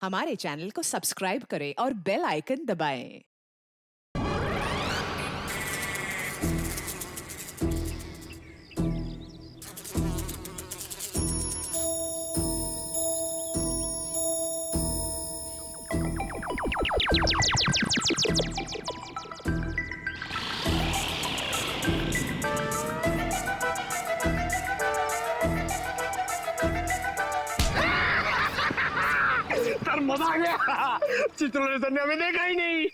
हमारे चैनल को सब्सक्राइब करें और बेल आइकन दबाएं। सर मजा आ गया। चित्रलेखन ने हमें देखा ही नहीं।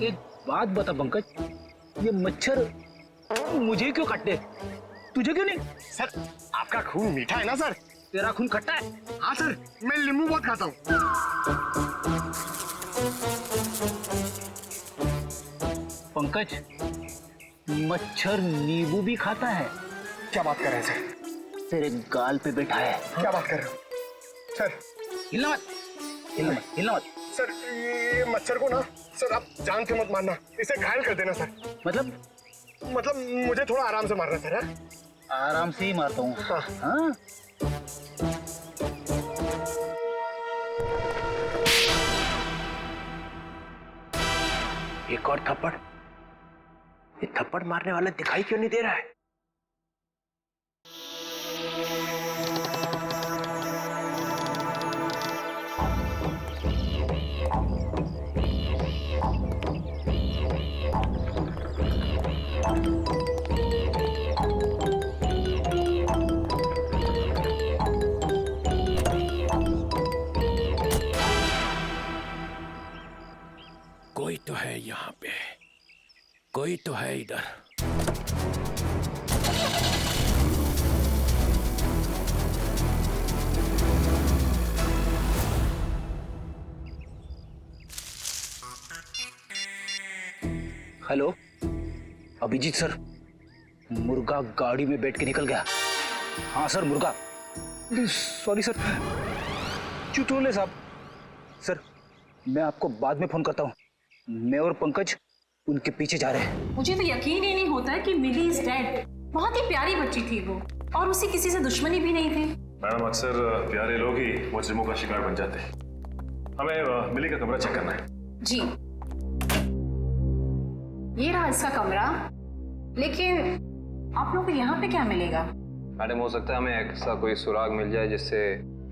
एक बात बता पंकज, ये मच्छर मुझे क्यों काटते, तुझे क्यों नहीं? सर आपका खून मीठा है ना सर? तेरा खून खट्टा है। हाँ सर, मैं नींबू बहुत खाता हूँ। पंकज, मच्छर नींबू भी खाता है? क्या बात कर रहे हैं सर? तेरे गाल पे बैठा है। क्या बात कर रहे हो सर? हिलना मत, हिलना मत, हिलना मत। सर ये मच्छर को ना सर आप जान से मत मारना, इसे घायल कर देना सर। मतलब मुझे थोड़ा आराम से मारना सर। हाँ? आराम से ही मारता हूँ। हाँ। हाँ? एक और थप्पड़। ये थप्पड़ मारने वाला दिखाई क्यों नहीं दे रहा है? कोई तो है यहाँ पे, कोई तो है इधर। हेलो अभिजीत सर, मुर्गा गाड़ी में बैठ के निकल गया। हाँ सर, मुर्गा। सॉरी सर, चुटोले साहब। सर मैं आपको बाद में फोन करता हूँ। मैं और पंकज उनके पीछे जा रहे हैं। मुझे तो यकीन ही नहीं होता है कि मिली इज डेड। बहुत ही प्यारी बच्ची थी वो, और उससे किसी से दुश्मनी भी नहीं थी। मैडम अक्सर प्यारे लोग ही मुजरिमों का शिकार बन जाते हैं। हमें मिली का कमरा चेक करना है। जी, ये रहा इसका कमरा। लेकिन आप लोग को यहाँ पे क्या मिलेगा? मैडम हो सकता है हमें ऐसा कोई सुराग मिल जाए जिससे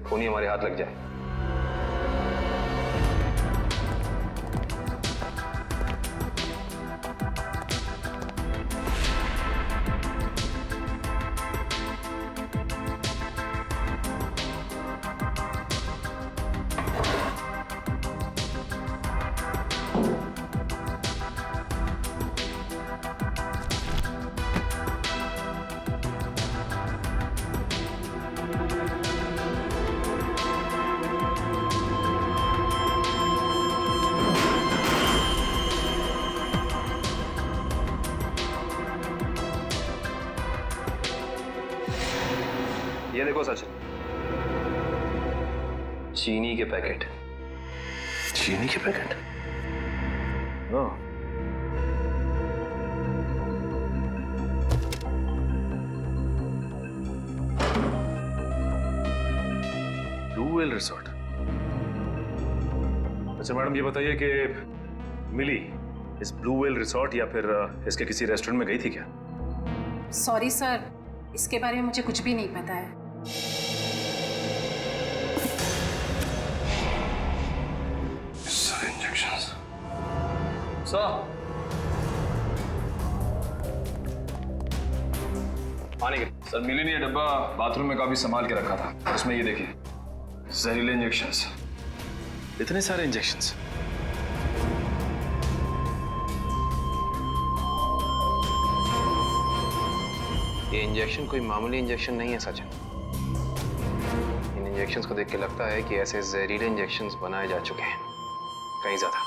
खून ही हमारे हाथ लग जाए। ये देखो सचिन, चीनी के पैकेट। चीनी के पैकेट? ओह, ब्लू व्हेल रिसोर्ट। अच्छा मैडम ये बताइए कि मिली इस ब्लू व्हेल रिसोर्ट या फिर इसके किसी रेस्टोरेंट में गई थी क्या? सॉरी सर, इसके बारे में मुझे कुछ भी नहीं पता है। इंजेक्शंस। पानी के सर मिली ने ये डब्बा बाथरूम में काफी संभाल के रखा था। उसमें ये देखिए जहरीले इंजेक्शंस, इतने सारे इंजेक्शंस। ये इंजेक्शन कोई मामूली इंजेक्शन नहीं है सचिन। इन इंजेक्शंस को देख के लगता है कि ऐसे जहरीले इंजेक्शंस बनाए जा चुके हैं, कहीं ज्यादा।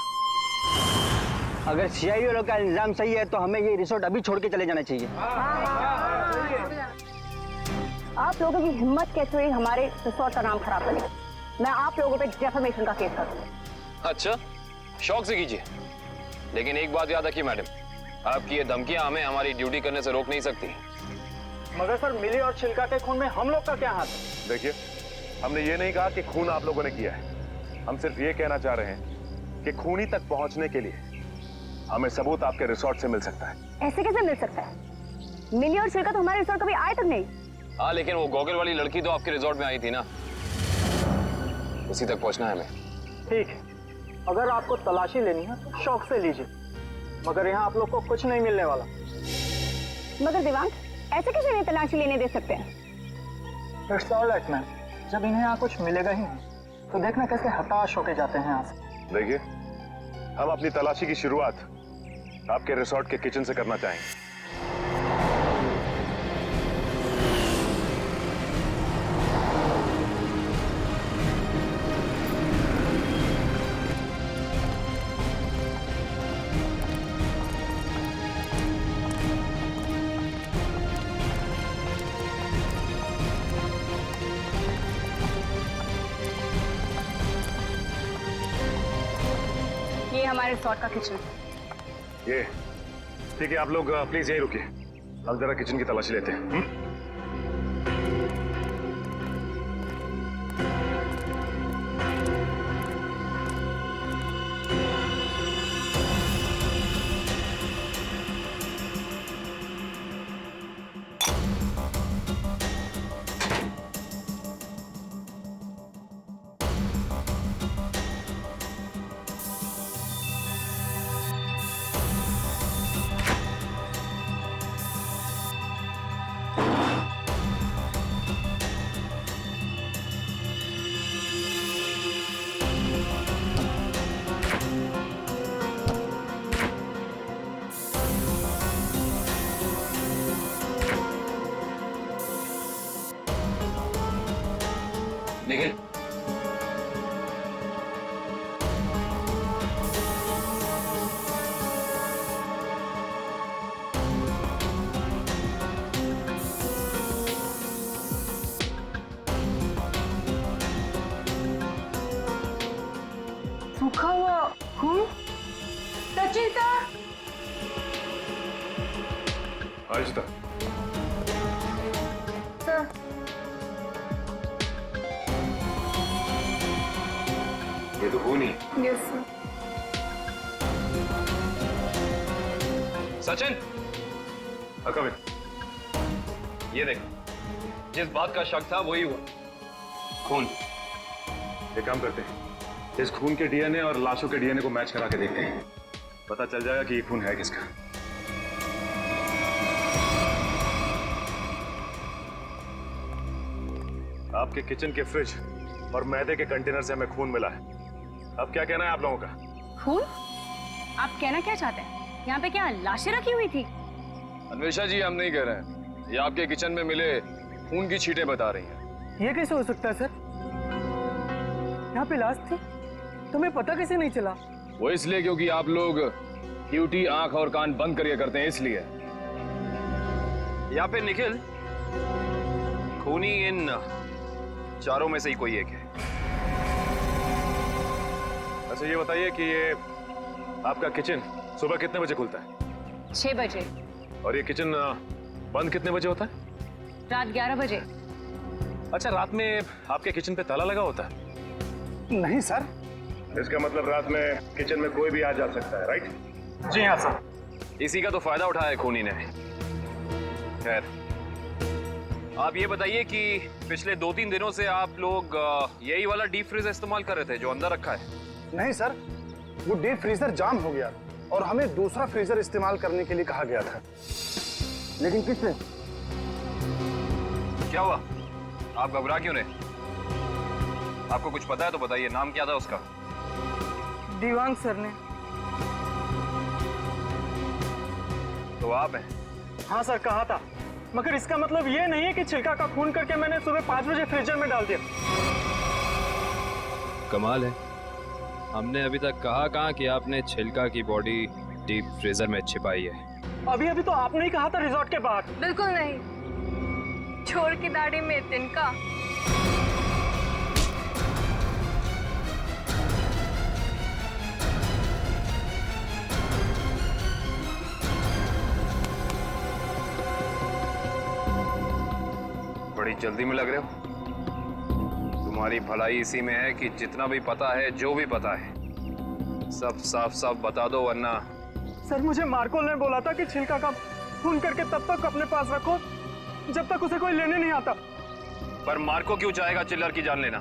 अगर सीआईडी वालों का इल्जाम सही है तो हमें ये रिसोर्ट अभी छोड़ के चले जाना चाहिए। आप लोगों की हिम्मत कैसे हुई हमारे रिसोर्ट का नाम खराब करने? मैं आप लोगों पे डेफेमेशन का केस करूंगा। अच्छा, शौक से कीजिए, लेकिन एक बात याद रखिए मैडम, आपकी ये धमकियां हमें हमारी ड्यूटी करने से रोक नहीं सकती। मगर सर मिली और छिलका के खून में हम लोग का क्या हाथ है? देखिए, हमने ये नहीं कहा कि खून आप लोगों ने किया है। हम सिर्फ ये कहना चाह रहे हैं कि खूनी तक पहुंचने के लिए हमें सबूत आपके रिसोर्ट से मिल सकता है। ऐसे कैसे मिल सकता है? मिली और छिलका तो हमारे रिसोर्ट कभी आए तक नहीं। हाँ, लेकिन वो गॉगल वाली लड़की तो आपके रिजॉर्ट में आई थी ना, उसी तक पहुंचना है हमें। ठीक है, अगर आपको तलाशी लेनी है तो शौक से लीजिए, मगर यहाँ आप लोग को कुछ नहीं मिलने वाला। मगर दिवांग, ऐसे कैसे नहीं तलाशी लेने दे सकते हैं? इट्स ऑलराइट मैम, जब इन्हें यहाँ कुछ मिलेगा ही नहीं तो देखना कैसे हताश होके जाते हैं यहाँ से। देखिए, हम अपनी तलाशी की शुरुआत आपके रिसोर्ट के किचन से करना चाहेंगे। ये हमारे रिसोर्ट का किचन। ये ठीक है, आप लोग प्लीज यहीं रुकिए, हम जरा किचन की तलाशी लेते हैं। निखिल, सूखा हुआ खून। सचिन सर, आयुष्ता, सर ये तो खून ही। Yes sir. Sachin, come in. ये देख, जिस बात का शक था वही हुआ, खून। एक काम करते हैं, इस खून के डीएनए और लाशों के डीएनए को मैच करा के देखते हैं, पता चल जाएगा कि ये खून है किसका। आपके किचन के फ्रिज और मैदे के कंटेनर से हमें खून मिला है। अब क्या कहना है आप लोगों का? खून? आप कहना क्या चाहते हैं? यहाँ पे क्या लाशें रखी हुई थी? अन्वेषा जी, हम नहीं कह रहे हैं, ये आपके किचन में मिले खून की छींटें बता रही हैं। ये कैसे हो सकता है सर? यहाँ पे लाश थी, तुम्हें पता कैसे नहीं चला? वो इसलिए क्योंकि आप लोग ड्यूटी आंख और कान बंद करके करते हैं, इसलिए। या फिर निखिल, खूनी इन चारों में से ही कोई एक है। अच्छा ये बताइए कि ये आपका किचन सुबह कितने बजे खुलता है? 6 बजे। और ये किचन बंद कितने बजे होता है? रात 11 बजे। अच्छा, रात में आपके किचन पे ताला लगा होता है? नहीं सर। इसका मतलब रात में किचन में कोई भी आ जा सकता है, राइट? जी हाँ सर। इसी का तो फायदा उठाया है खूनी ने। खैर, आप ये बताइए कि पिछले 2-3 दिनों से आप लोग यही वाला डीप फ्रीजर इस्तेमाल कर रहे थे जो अंदर रखा है? नहीं सर, वो डीप फ्रीजर जाम हो गया और हमें दूसरा फ्रीजर इस्तेमाल करने के लिए कहा गया था। लेकिन किससे? क्या हुआ? आप घबरा क्यों रहे? आपको कुछ पता है तो बताइए, नाम क्या था उसका? दीवांग सर ने। तो आप हैं? हाँ सर, कहा था, मगर इसका मतलब ये नहीं है कि छिलका का खून करके मैंने सुबह 5 बजे फ्रीजर में डाल दिया। कमाल है, हमने अभी तक कहा कहाँ कि आपने छिलका की बॉडी डीप फ्रीजर में छिपाई है। अभी तो आपने ही कहा था रिजॉर्ट के बाहर। बिल्कुल नहीं, छोड़ की दाढ़ी में तिनका। बड़ी जल्दी में लग रहे हो। तुम्हारी भलाई इसी में है कि जितना भी पता है, जो भी पता है, सब साफ साफ बता दो, वरना। सर मुझे मार्को ने बोला था कि छिलका का खून करके तब तक अपने पास रखो जब तक उसे कोई लेने नहीं आता। पर मार्को क्यों चाहेगा चिल्लर की जान लेना?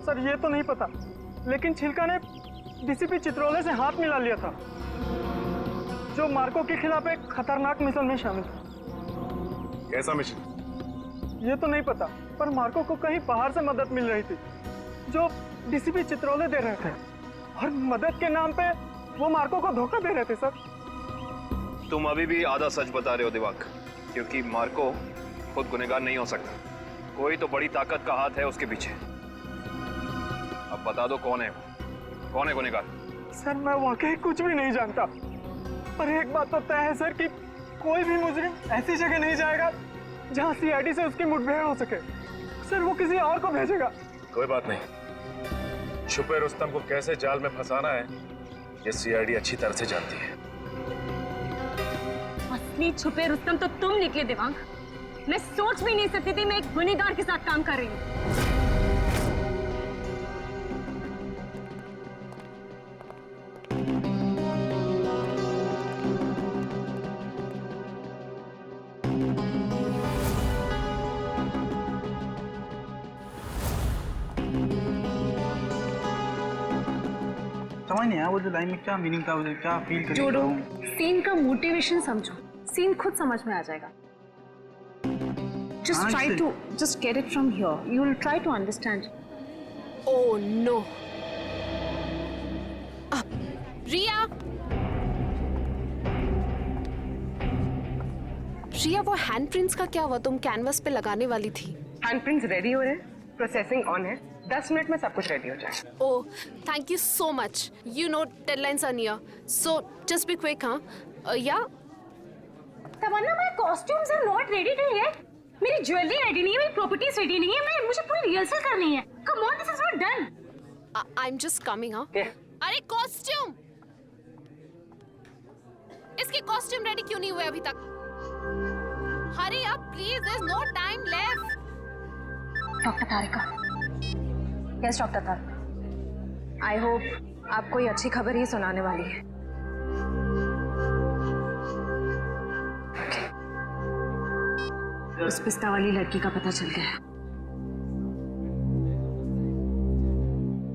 सर ये तो नहीं पता, लेकिन छिलका ने डीसीपी चित्रोले से हाथ मिला लिया था, जो मार्को के खिलाफ एक खतरनाक मिशन में शामिल था। कैसा मिशन? ये तो नहीं पता, पर मार्को को कहीं बाहर से मदद मिल रही थी जो डीसीपी चित्रोले दे रहे थे, और मदद के नाम पे वो मार्को को धोखा दे रहे थे। सर तुम अभी भी आधा सच बता रहे हो दिवाक, क्योंकि मार्को खुद गुनहगार नहीं हो सकता। कोई तो बड़ी ताकत का हाथ है उसके पीछे। अब बता दो कौन है गुनहगार? सर मैं वाकई कुछ भी नहीं जानता, पर एक बात तो तय है सर कि कोई भी मुजरिम ऐसी जगह नहीं जाएगा जहां सीआईडी से उसकी मुठभेड़ हो सके। सर वो किसी और को भेजेगा। कोई बात नहीं, छुपे रुस्तम को कैसे जाल में फंसाना है ये सीआईडी अच्छी तरह से जानती है। असली छुपे रुस्तम तो तुम निकले दिमाग। मैं सोच भी नहीं सकती थी मैं एक गुनहगार के साथ काम कर रही हूँ। समझ नहीं आया वो जो लाइन में क्या मीनिंग था, उसे क्या फील कर जोड़ो, सीन का मोटिवेशन समझो, सीन खुद समझ में आ जाएगा। Just try to just get it from here. You will try to understand. Oh no. रिया, रिया वो हैंडप्रिंट्स का क्या हुआ? तुम कैनवस पे लगाने वाली थी। हैंडप्रिंट्स रेडी हो रहे हैं, प्रोसेसिंग ऑन है, 10 मिनट में सब कुछ रेडी हो जाएगा। Oh, thank you so much. You know deadlines are near, so just be quick, हाँ? Yeah. Tamanna, my costumes are not ready yet. मेरी ज्वेलरी रेडी नहीं है, मेरी प्रॉपर्टीज रेडी नहीं है, मुझे पूरी रिहर्सल करनी है। Come on, this is not done. I'm just coming, हाँ? अरे कॉस्ट्यूम, इसके कॉस्ट्यूम रेडी क्यों नहीं हुए अभी तक? Hurry up, please. There's no time left. Doctor Tarika, yes doctor Tarika, I hope आप कोई अच्छी खबर ही सुनाने वाली है। उस पिस्ता वाली लड़की का पता चल गया।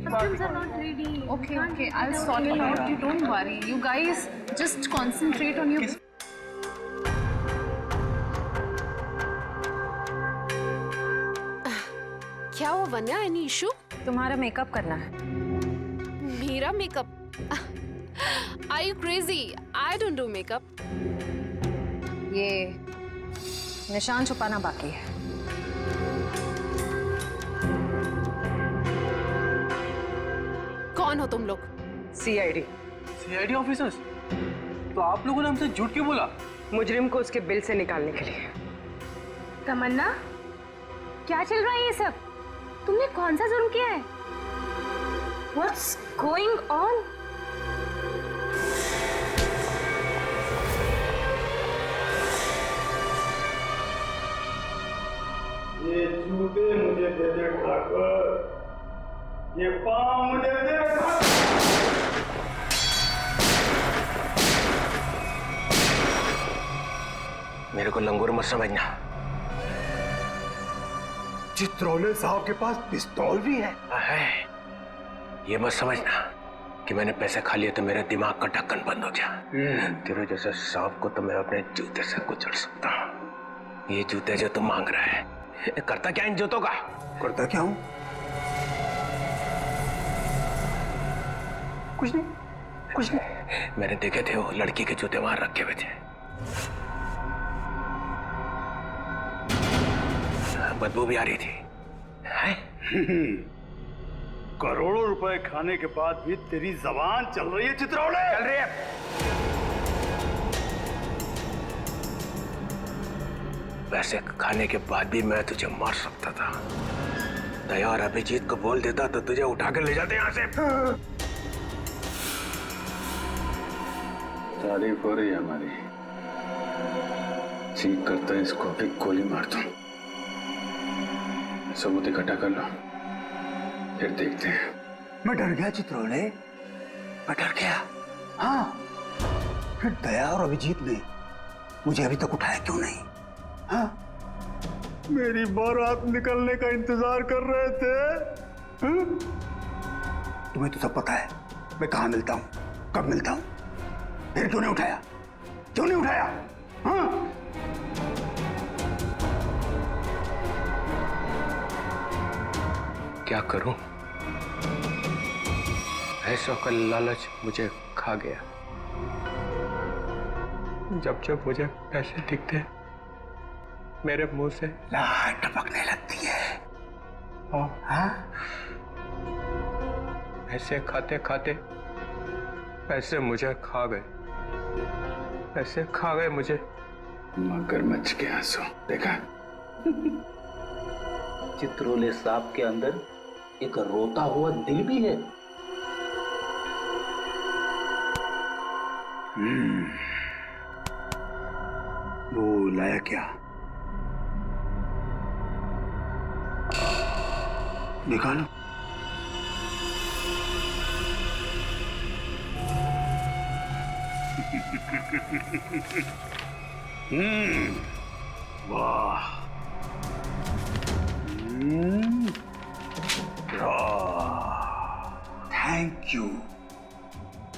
Costumes are not ready. Okay, I'll sort it out. You don't worry. You guys just concentrate on your. क्या हुआ वन्या? Any issue? तुम्हारा मेकअप करना है। मेरा makeup? Are you crazy? I don't do makeup. ये निशान छुपाना बाकी है। कौन हो तुम लोग? CID officers? तो आप लोगों ने हमसे झूठ क्यों बोला? मुजरिम को उसके बिल से निकालने के लिए। तमन्ना, क्या चल रहा है ये सब? तुमने कौन सा जुर्म किया है? What's going on? ये जूते मुझे दे दे ठाकुर, ये पाँव मुझे दे दे। मेरे को लंगूर मत समझना। चित्रोले साहब के पास पिस्तौल भी है। ये मत समझना कि मैंने पैसे खा लिए तो मेरे दिमाग का ढक्कन बंद हो गया। तेरे जैसे सांप को तो मैं अपने जूते से कुचल सकता हूँ। ये जूते जो तुम मांग रहा है, करता क्या इन जूतों का? करता क्या हूँ? कुछ नहीं। मैंने देखे थे वो लड़की के जूते वहां रखे हुए थे। बदबू भी आ रही थी। करोड़ों रुपए खाने के बाद भी तेरी जबान चल रही है चित्रोले? चल रही है। वैसे खाने के बाद भी मैं तुझे मार सकता था। दया और अभिजीत को बोल देता तो तुझे उठा कर ले जाते यहाँ से। तारीफ हो रही है हमारी। ठीक करता है इसको भी गोली मार दूं। सबूत इकट्ठा कर लो, फिर देखते हैं। मैं डर गया चित्रोले, मैं डर गया। हाँ, फिर दया और अभिजीत ने मुझे अभी तक उठाया क्यों नहीं? हाँ, मेरी बारात निकलने का इंतजार कर रहे थे। हाँ? तुम्हें तो सब पता है मैं कहाँ मिलता हूँ, कब मिलता हूँ, फिर क्यों नहीं उठाया? क्यों नहीं उठाया? हाँ? क्या करूं? पैसों का लालच मुझे खा गया। जब जब मुझे पैसे दिखते मेरे मुंह से लार टपकने लगती है। हाँ? पैसे खाते खाते पैसे मुझे खा गए, पैसे खा गए मुझे। मगरमच्छ के आंसू देखा? चित्रोले सांप के अंदर एक रोता हुआ दिल भी है। वो लाया क्या? निकालो। वाह, थैंक यू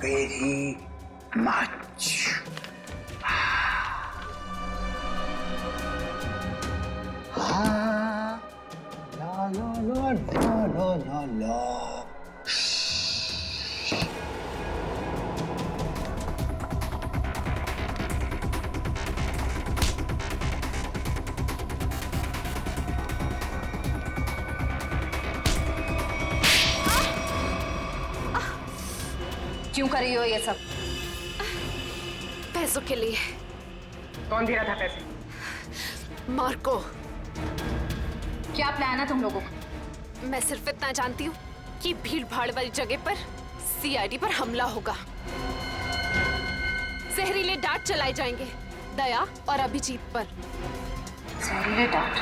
वेरी मच। हाँ, ला ला ला ला ला ला ला। क्यों कर रही हो ये सब? पैसों के लिए। कौन दे रहा था पैसे? मार्को। क्या प्लान है तुम लोगों का? मैं सिर्फ इतना जानती हूँ कि भीड़ भाड़ वाली जगह पर सीआईडी पर हमला होगा। जहरीले डांट चलाए जाएंगे दया और अभिजीत पर। जहरीले डांट?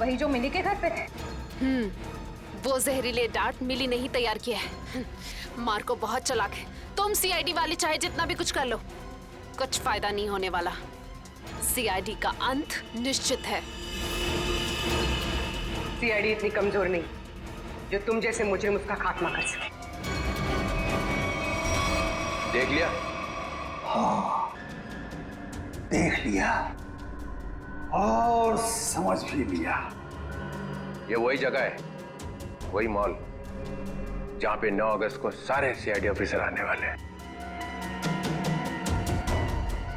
वही जो मिली के घर पे थे? वो जहरीले डांट मिली नहीं तैयार किया है। मार्को बहुत चालाक है। तुम सीआईडी वाले चाहे जितना भी कुछ कर लो, कुछ फायदा नहीं होने वाला। सीआईडी का अंत निश्चित है। सीआईडी इतनी कमजोर नहीं जो तुम जैसे मुजरिम उसका खात्मा कर सके। देख लिया? हाँ, देख लिया और समझ भी लिया। ये वही जगह है, वही मॉल जहां पे 9 अगस्त को सारे सीआईडी ऑफिसर आने वाले हैं।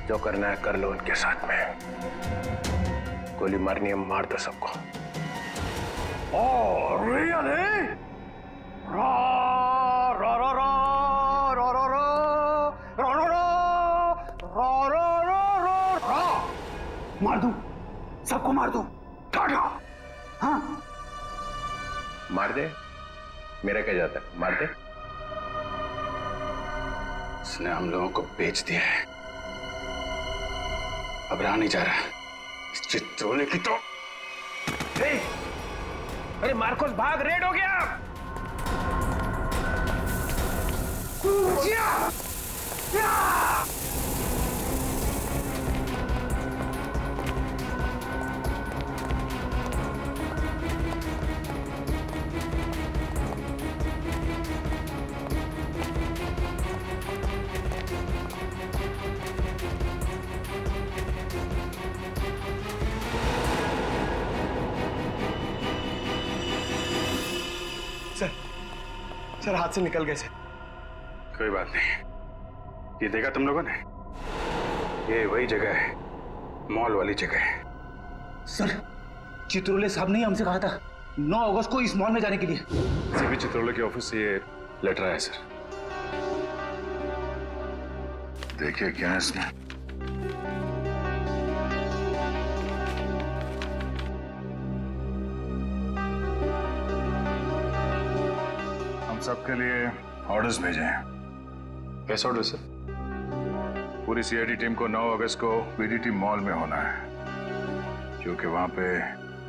जो करना है कर लो उनके साथ में। गोली मारनी है मार दो सबको। Oh, really? Ra ra ra ra ra ra ra ra ra ra ra ra ra ra। मार दूं, सबको मार दूं, टाटा। हाँ, मार दे, मेरा क्या जाता है, मार दे। इसने हम लोगों को बेच दिया है, अब रहा नहीं जा रहा इस चित्रोले की तो। अरे मार्कोस भाग, रेड हो गया। सर हाथ से निकल गए सर। कोई बात नहीं, ये देखा तुम लोगों ने? ये वही जगह है, मॉल वाली जगह है। सर, चित्रोले साहब ने हमसे कहा था 9 अगस्त को इस मॉल में जाने के लिए। सीपी चित्रोले के ऑफिस से ये लेटर आया सर। देखिए क्या है इसमें। हम सबके लिए ऑर्डर्स भेजे हैं। कैसे ऑर्डर सर? पूरी सीआईडी टीम को 9 अगस्त को बीडीटी मॉल में होना है, क्योंकि वहां पे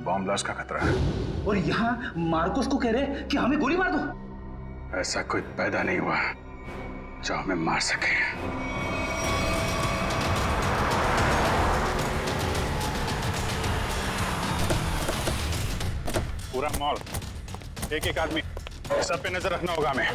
बॉम्ब ब्लास्ट का खतरा है। और यहाँ मार्कोस को कह रहे कि हमें गोली मार दो। ऐसा कोई पैदा नहीं हुआ जो हमें मार सके। पूरा मॉल, एक एक आदमी, सब पे नजर रखना होगा हमें।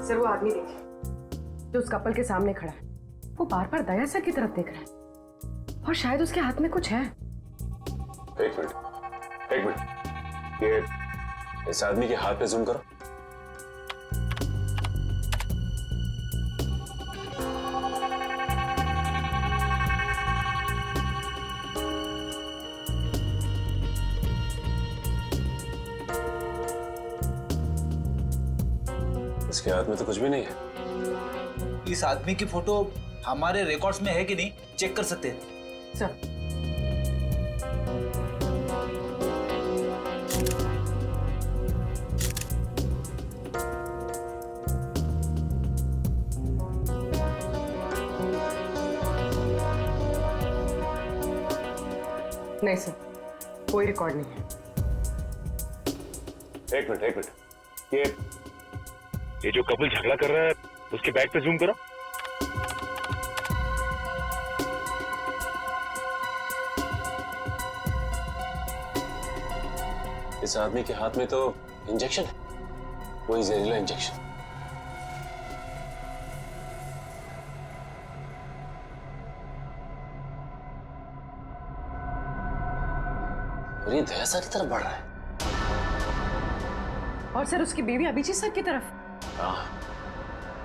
सर वो आदमी देखिए जो उस कपल के सामने खड़ा है, वो बार बार दया सर की तरफ देख रहा है और शायद उसके हाथ में कुछ है। एक मिनट, ये इस आदमी के हाथ पे जूम करो। इसके हाथ में तो कुछ भी नहीं है। इस आदमी की फोटो हमारे रिकॉर्ड्स में है कि नहीं, चेक कर सकते हैं सर। नहीं सर, कोई रिकॉर्ड नहीं है। एक मिनट, ये जो कपल झगड़ा कर रहा है उसके बैग पे जूम करो। इस आदमी के हाथ में तो इंजेक्शन है, वही जहरीला इंजेक्शन। और ये दया सर की तरफ बढ़ रहा है। और सर उसकी बीवी अभिजीत सर की तरफ।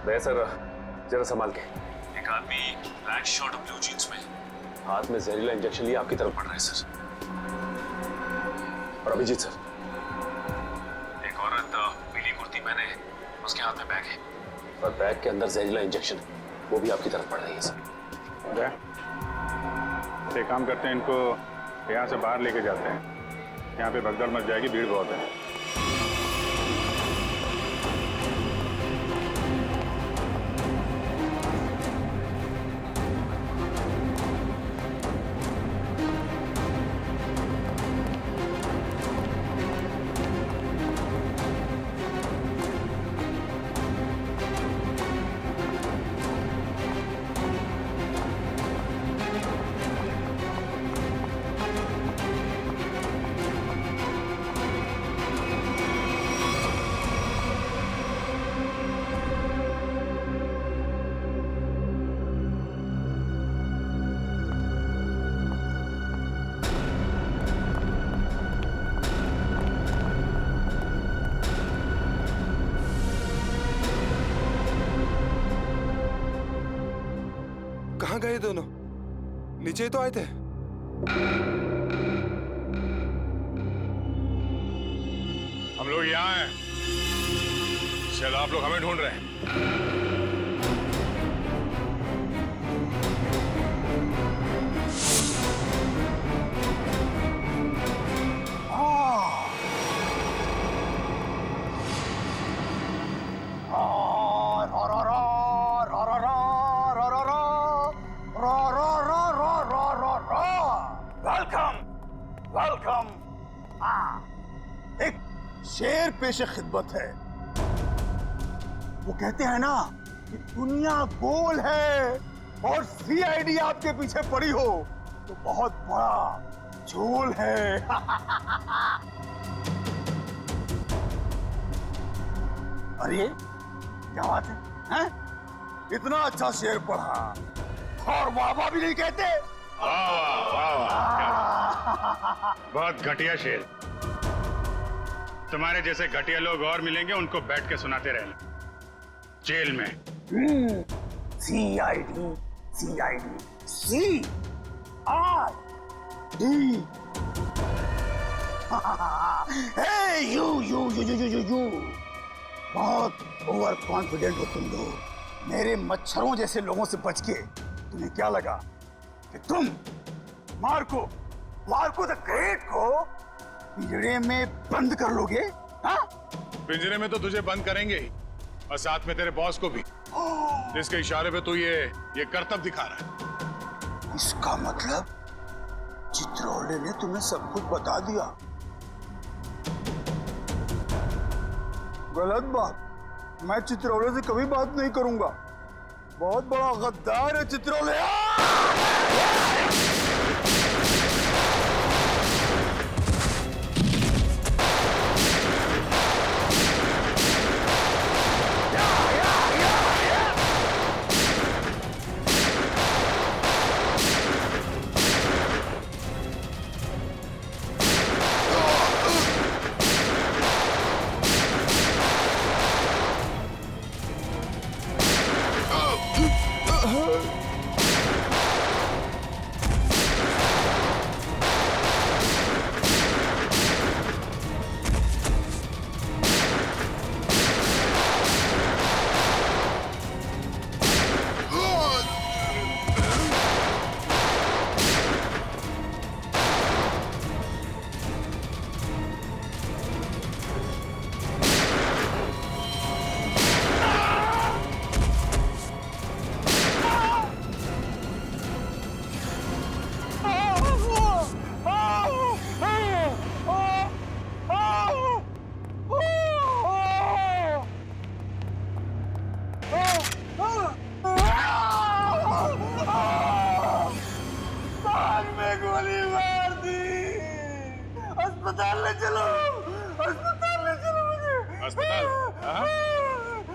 दया सर, जरा संभाल के। एक आदमी ब्लैक शर्ट और ब्लू जींस में हाथ में जहरीला इंजेक्शन लिए आपकी तरफ बढ़ रहा है सर। और अभिजीत सर, एक औरत पीली कुर्ती पहने है, उसके हाथ में बैग है और बैग के अंदर जहरीला इंजेक्शन है, वो भी आपकी तरफ बढ़ रही है सर। एक काम करते हैं, इनको यहाँ से बाहर लेके जाते हैं। यहाँ पे भगदड़ मच जाएगी, भीड़ बहुत है। कहाँ गए दोनों? नीचे ही तो आए थे। हम लोग यहाँ हैं, शायद आप लोग हमें ढूंढ रहे हैं। वेलकम। एक शेर पेशे खिदमत है। वो कहते हैं ना कि दुनिया गोल है और सीआईडी आपके पीछे पड़ी हो तो बहुत बड़ा झोल है। अरे क्या बात है? इतना अच्छा शेर पढ़ा और वाह भी नहीं कहते। बहुत घटिया शेर। तुम्हारे जैसे घटिया लोग और मिलेंगे, उनको बैठ के सुनाते रहना जेल में। CID CID hey, you बहुत ओवर कॉन्फिडेंट हो तुम लोग। मेरे मच्छरों जैसे लोगों से बच के तुम्हें क्या लगा कि तुम मार्को द ग्रेट को पिंजरे में बंद कर लोगे? हाँ? पिंजरे में तो तुझे बंद करेंगे ही, और साथ में तेरे बॉस को भी, जिसके इशारे पे तू ये करतब दिखा रहा है। इसका मतलब चित्रोले ने तुम्हें सब कुछ बता दिया। गलत बात। मैं चित्रोले से कभी बात नहीं करूंगा। बहुत बड़ा गद्दार है चित्रोले।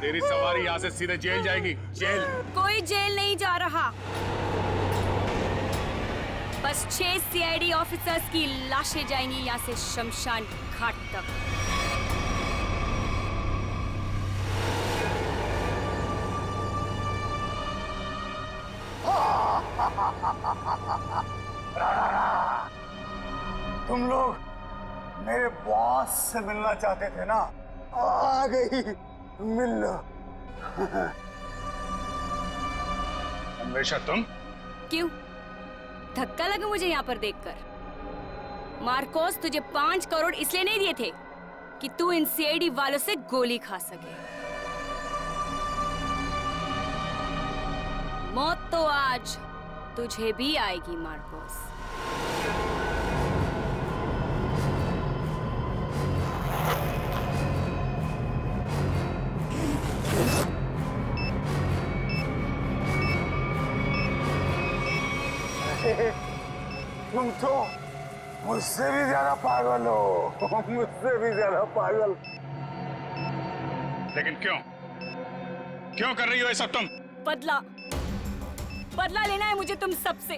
तेरी सवारी यहाँ से सीधे जेल जाएगी। जेल? कोई जेल नहीं जा रहा, बस 6 CID ऑफिसर्स की लाशें जाएंगी यहाँ से शमशान घाट तक। तुम लोग मेरे बॉस से मिलना चाहते थे ना? आ गई, मिल लो। हमेशा तुम? क्यों? धक्का लगा मुझे यहाँ पर देखकर? मार्कोस, तुझे 5 करोड़ इसलिए नहीं दिए थे कि तू इन CID वालों से गोली खा सके। मौत तो आज तुझे भी आएगी मार्कोस। तुम तो मुझसे भी ज्यादा पागल हो, मुझसे भी ज्यादा पागल। लेकिन क्यों कर रही हो ये सब तुम? बदला लेना है मुझे तुम सबसे,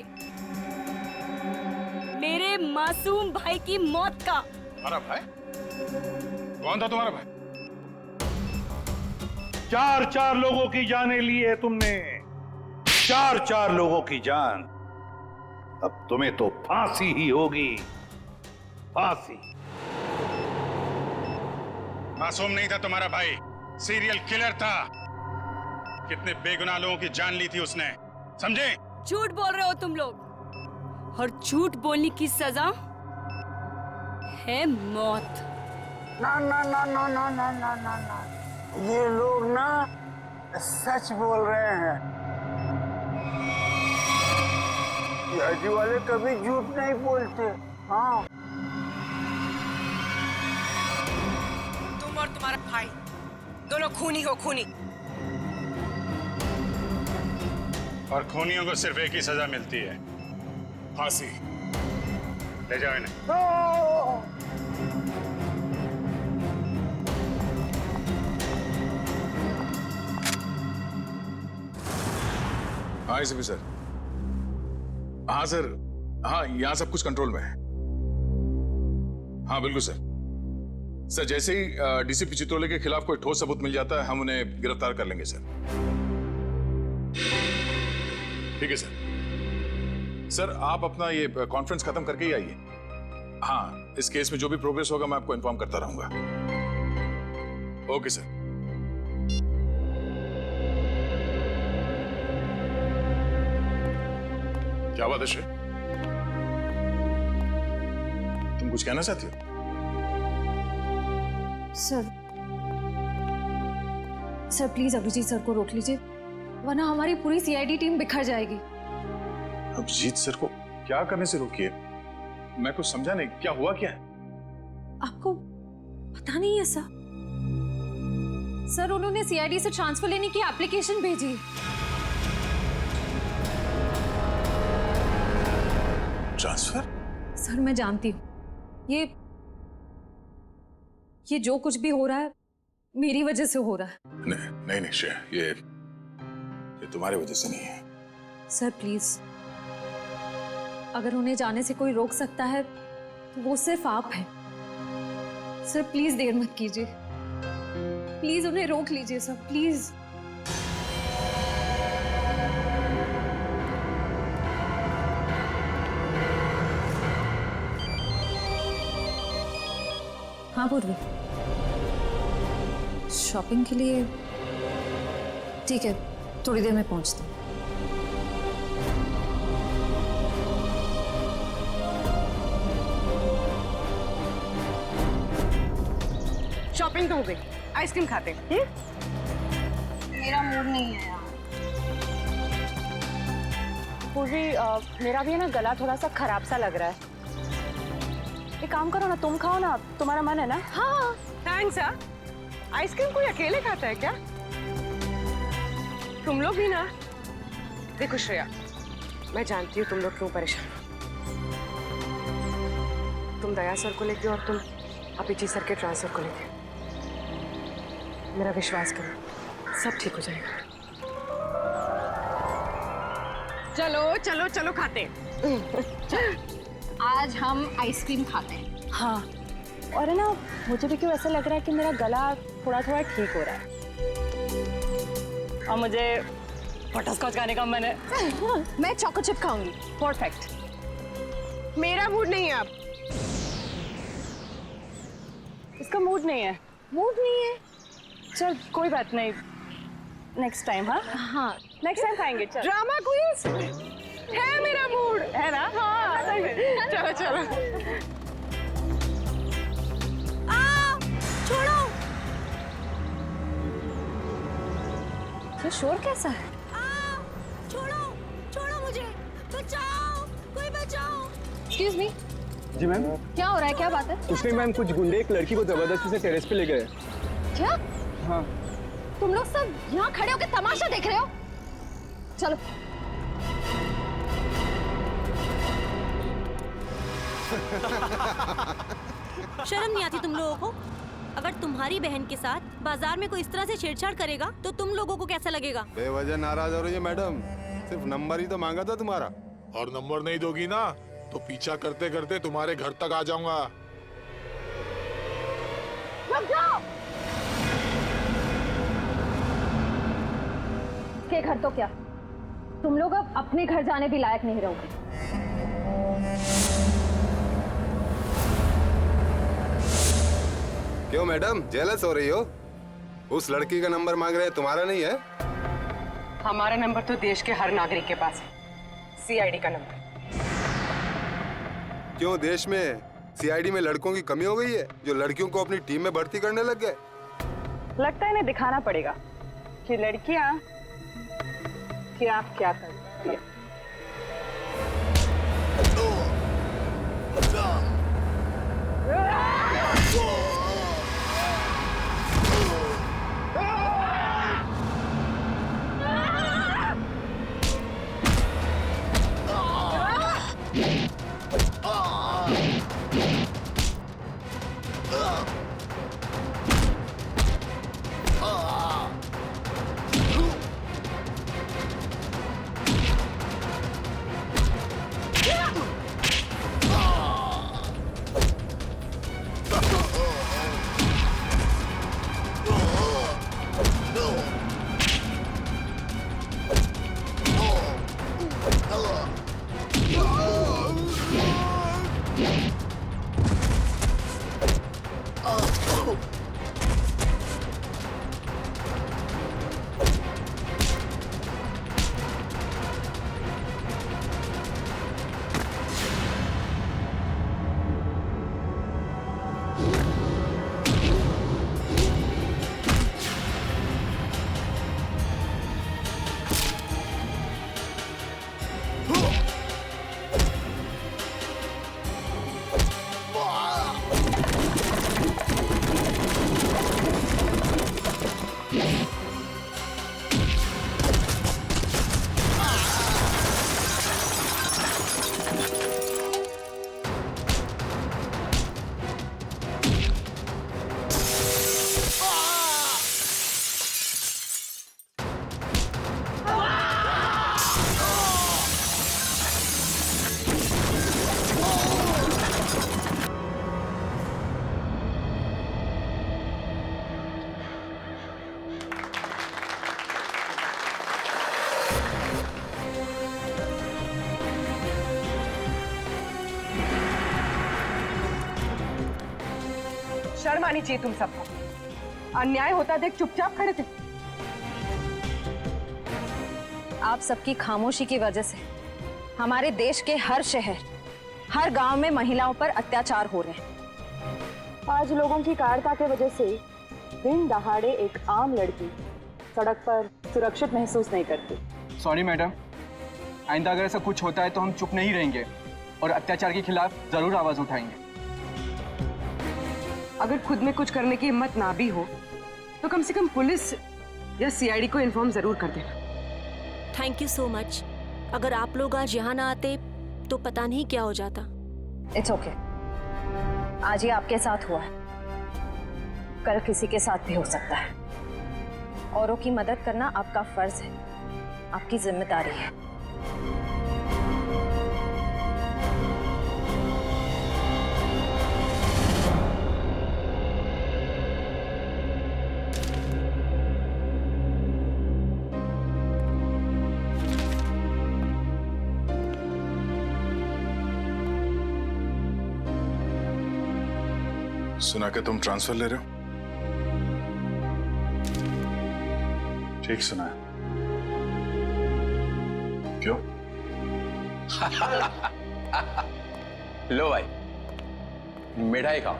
मेरे मासूम भाई की मौत का। हमारा भाई? कौन था तुम्हारा भाई? 4 लोगों की जानें ली है तुमने, 4 लोगों की जान। अब तुम्हें तो फांसी ही होगी, फांसी। मासूम नहीं था तुम्हारा भाई, सीरियल किलर था। कितने बेगुनाह लोगों की जान ली थी उसने, समझे? झूठ बोल रहे हो तुम लोग, और झूठ बोलने की सजा है मौत। ना ना ना ना ना ना ना ना ना, ये लोग ना सच बोल रहे हैं। CID वाले कभी झूठ नहीं बोलते। हाँ, तुम और तुम्हारा भाई दोनों खूनी हो, खूनी। और खूनियों को सिर्फ एक ही सजा मिलती है, फांसी। ले जाओ इन्हें। हाँ एसीपी सर। हाँ सर, हाँ यहाँ सब कुछ कंट्रोल में है। हाँ बिल्कुल सर। सर जैसे ही डीसीपी चित्रोले के खिलाफ कोई ठोस सबूत मिल जाता है हम उन्हें गिरफ्तार कर लेंगे सर। ठीक है सर। सर आप अपना ये कॉन्फ्रेंस खत्म करके ही आइए। हाँ इस केस में जो भी प्रोग्रेस होगा मैं आपको इन्फॉर्म करता रहूंगा। Okay sir. क्या बात है श्रेय? तुम कुछ कहना चाहती हो? सर प्लीज अभिजीत सर को रोक लीजिए, वरना हमारी पूरी सीआईडी टीम बिखर जाएगी। अभिजीत सर को क्या करने से रोकिए? मैं कुछ समझा नहीं, क्या हुआ क्या है? आपको पता नहीं है सर? सर उन्होंने सीआईडी से ट्रांसफर लेने की एप्लीकेशन भेजी। ट्रांसफर? सर मैं जानती हूँ ये जो कुछ भी हो रहा है मेरी वजह से हो रहा है। नहीं श्रेया, ये तुम्हारी वजह से नहीं है। सर प्लीज, अगर उन्हें जाने से कोई रोक सकता है तो वो सिर्फ आप हैं। सर प्लीज देर मत कीजिए, प्लीज उन्हें रोक लीजिए सर, प्लीज। हाँ पूर्वी, शॉपिंग के लिए? ठीक है, थोड़ी देर में पहुंचती हूँ। शॉपिंग तो हो गई, आइसक्रीम खाते हैं। मेरा मूड नहीं है यार। पूर्वी, मेरा भी है ना गला थोड़ा सा खराब सा लग रहा है। एक काम करो ना, तुम खाओ ना, तुम्हारा मन है ना? हाँ थैंक्स। आइसक्रीम कोई अकेले खाता है क्या? तुम लोग भी ना। देखो श्रेया, मैं जानती हूँ तुम लोग क्यों परेशान हो। तुम दया सर को लेके और तुम अभिजीत सर के ट्रांसफर को लेके। मेरा विश्वास करो, सब ठीक हो जाएगा। चलो चलो चलो खाते हैं। आज हम आइसक्रीम खाते हैं। हाँ, और है ना, मुझे भी क्यों ऐसा लग रहा है कि मेरा गला थोड़ा थोड़ा ठीक हो रहा है। और मुझे बटरस्कॉच खाने का मन है। मैं चॉको चिप खाऊंगी। परफेक्ट। मेरा मूड नहीं है अब। इसका मूड नहीं है। मूड नहीं है? चल कोई बात नहीं, नेक्स्ट टाइम। हाँ हाँ नेक्स्ट टाइम खाएंगे। चल ड्रामा क्वींस है, मेरा मूड है ना? हाँ चलो चलो। छोड़ो। ये शोर कैसा है? छोड़ो छोड़ो मुझे, बचाओ, कोई बचाओ। Excuse me. जी मैम। क्या हो रहा है, क्या बात है? उसमें मैम कुछ गुंडे एक लड़की को जबरदस्ती से टेरेस पे ले गए। क्या? हाँ। तुम लोग सब यहाँ खड़े होकर तमाशा देख रहे हो? चलो। शर्म नहीं आती तुम लोगों को? अगर तुम्हारी बहन के साथ बाजार में कोई इस तरह से छेड़छाड़ करेगा तो तुम लोगों को कैसा लगेगा? बेवजह नाराज हो रही है मैडम, सिर्फ नंबर ही तो मांगा था तुम्हारा। और नंबर नहीं दोगी ना तो पीछा करते करते तुम्हारे घर तक आ जाऊंगा। रुक जाओ। के घर तो क्या, तुम लोग अब अपने घर जाने भी लायक नहीं रहोगे। क्यों मैडम, जेलस हो रही हो? उस लड़की का नंबर मांग रहे हैं, तुम्हारा नहीं है? हमारा नंबर तो देश के हर नागरिक के पास है, सीआईडी का नंबर। क्यों, देश में सीआईडी में लड़कों की कमी हो गई है जो लड़कियों को अपनी टीम में भर्ती करने लग गए? लगता है इन्हें दिखाना पड़ेगा कि लड़कियां क्या क्या करती है। शर्म आनी चाहिए तुम सबको। अन्याय होता देख चुपचाप खड़े थे। आप सबकी खामोशी की वजह से हमारे देश के हर शहर, हर गांव में महिलाओं पर अत्याचार हो रहे हैं। आज लोगों की कायरता की वजह से दिन दहाड़े एक आम लड़की सड़क पर सुरक्षित महसूस नहीं करती। सॉरी मैडम, आइंदा अगर ऐसा कुछ होता है तो हम चुप नहीं रहेंगे और अत्याचार के खिलाफ जरूर आवाज उठाएंगे। अगर खुद में कुछ करने की हिम्मत ना भी हो तो कम से कम पुलिस या सीआईडी को इन्फॉर्म जरूर कर देना। Thank you so much. अगर आप लोग आज यहाँ ना आते तो पता नहीं क्या हो जाता। It's okay. आज ये आपके साथ हुआ है, कल किसी के साथ भी हो सकता है। औरों की मदद करना आपका फर्ज है, आपकी जिम्मेदारी है। सुना कि तुम ट्रांसफर ले रहे हो? ठीक सुना है। क्यों? लो भाई, मिठाई खाओ।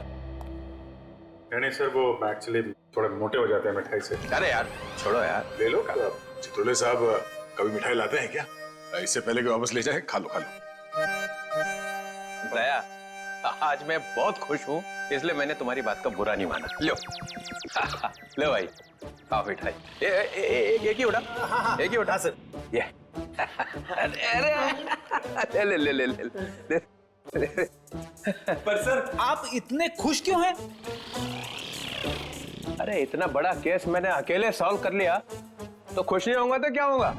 नहीं सर, वो एक्चुअली थोड़े मोटे हो जाते हैं मिठाई से। अरे यार छोड़ो यार, ले लो। चित्रोले साहब कभी मिठाई लाते हैं क्या? इससे पहले कि वापस ले जाए, खा लो खा लो। दया, आज मैं बहुत खुश हूँ, इसलिए मैंने तुम्हारी बात का बुरा नहीं माना। लो लो भाई, खाओ मिठाई। एक ही उठा, एक ही उठा सर। ये अरे ले ले ले ले ले। पर सर आप इतने खुश क्यों हैं? अरे इतना बड़ा केस मैंने अकेले सॉल्व कर लिया, तो खुश नहीं होऊंगा तो क्या होगा?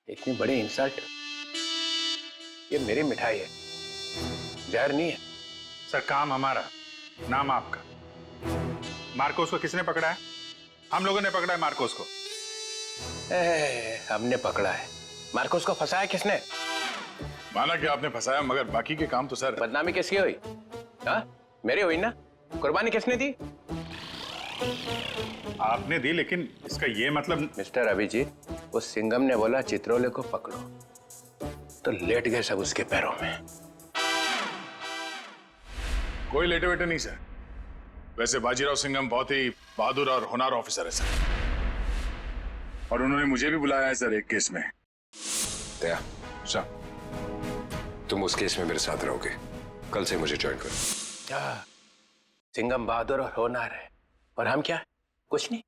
इतनी बड़ी इंसल्ट। ये मेरी मिठाई है, जहर नहीं है। सर काम हमारा, नाम आपका। मार्कोस को किसने पकड़ा है? हम लोगों ने पकड़ा है मार्कोस को। हमने पकड़ा है। मार्कोस को फंसाया किसने? माना कि आपने फंसाया, मगर बाकी के काम तो सर। बदनामी किसकी हुई? हाँ मेरी हुई ना। कुर्बानी किसने दी? आपने दी, लेकिन इसका ये मतलब। मिस्टर अभिजीत, उस सिंघम ने बोला चित्रोले को पकड़ो, तो लेट गए सब उसके पैरों में। कोई लेटे वेटे नहीं सर। वैसे बाजीराव सिंघम बहुत ही बहादुर और होनहार ऑफिसर है सर, और उन्होंने मुझे भी बुलाया है सर एक केस में। दया, तुम उस केस में मेरे साथ रहोगे। कल से मुझे ज्वाइन करो। सिंघम बहादुर और होनहार है, और हम क्या? कुछ नहीं।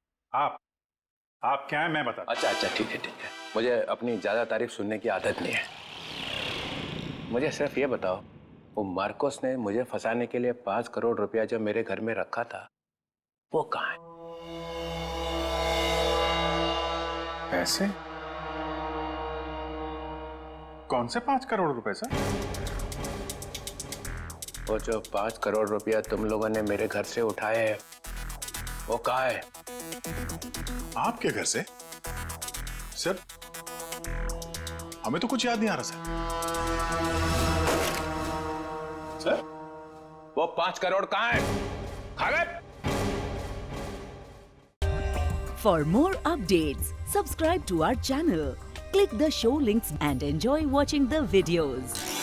आप क्या है मैं बता। अच्छा अच्छा, ठीक है ठीक है। मुझे अपनी ज्यादा तारीफ सुनने की आदत नहीं है। मुझे सिर्फ ये बताओ, वो मार्कोस ने मुझे फंसाने के लिए 5 करोड़ रुपया जो मेरे घर में रखा था, वो कहाँ है? पैसे? कौन से 5 करोड़ रुपए सर? वो जो 5 करोड़ रुपया तुम लोगों ने मेरे घर से उठाए हैं, वो कहाँ है? आपके घर से? सर, हमें तो कुछ याद नहीं आ रहा सर, वो 5 करोड़ कहाँ है? खा गए? For more updates, subscribe to our channel, click the show links and enjoy watching the videos.